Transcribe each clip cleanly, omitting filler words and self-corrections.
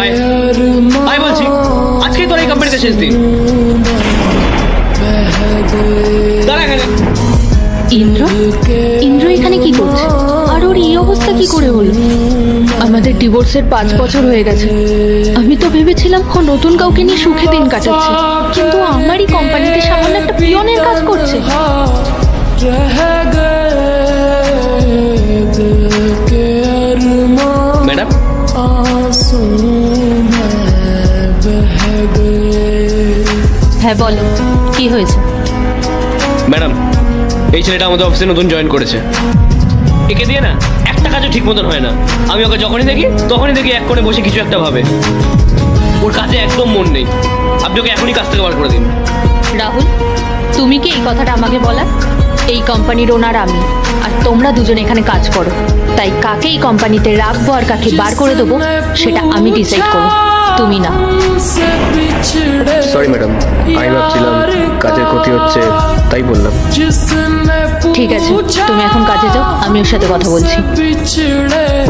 আয় আয় বলছি, আজকেই তোর এই কোম্পানিতে শেষ দিন। দাঁড়া এখানে। ইন্দ্র ইন্দ্র এখানে কি করছে? আর ওর এই অবস্থা কি করে হলো? আমাদের ডিভোর্সের 5 বছর হয়ে গেছে। আমি তো ভেবেছিলাম ও নতুন কাউকে নিয়ে সুখে দিন কাটাচ্ছে, কিন্তু আমারই কোম্পানিতে সামান্য একটা পিয়নের কাজ করছে। ম্যাডাম, হ্যাঁ বলো, কি হয়েছে? ম্যাডাম, এই ছেলেটা আমাদের অফিসে নতুন জয়েন করেছে। একে দিয়ে না একটা কাজও ঠিক মতন হয় না। আমি ওকে যখনই দেখি এক কোণে বসে কিছু একটা ভাবে। ওর কাজে একদম মন নেই। আপনি ওকে এখনই কাজ থেকে বার করে দিন। রাহুল, তুমি কি এই কথাটা আমাকে বলা? এই কোম্পানির ওনার আমি, আর তোমরা দুজন এখানে কাজ করো। তাই কাকে এই কোম্পানিতে রাখবো আর কাকে বার করে দেবো সেটা আমি ডিসাইড করব, তুমি না। সরি ম্যাডাম, আমি ভাবছিলাম কাজের ক্ষতি হচ্ছে তাই বললাম। ঠিক আছে, তুমি এখন কাজে যাও, আমি ওর সাথে কথা বলছি।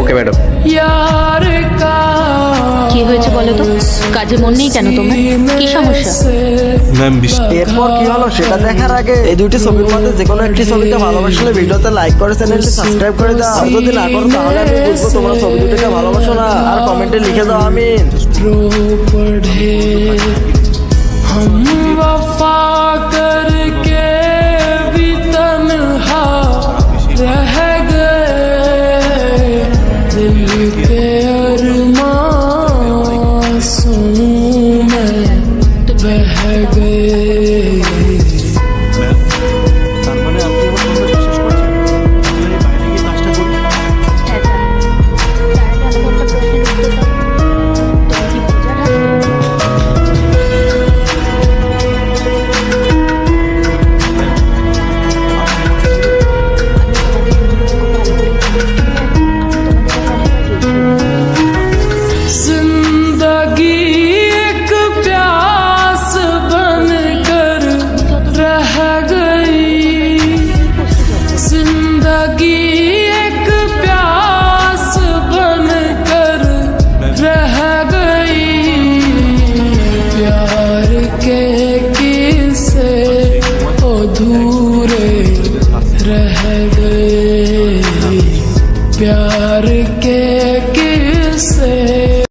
Okay madam. কি হয়েছে বলো তো? কাজে মন নেই কেন তোমার? কি সমস্যা? ম্যাম এরপর কি হলো সেটা দেখার আগে এই দুটি ছবির মধ্যে যে কোনো একটি ছবিতে ভালোবাসলে ভিডিওতে লাইক করে চ্যানেলটি সাবস্ক্রাইব করে দাও। আর যদি না করো তাহলে আমি বুঝবো তোমরা ছবি দুটিকে ভালোবাসো না। আর কমেন্টে লিখে দাও আমিন। हम वफा करके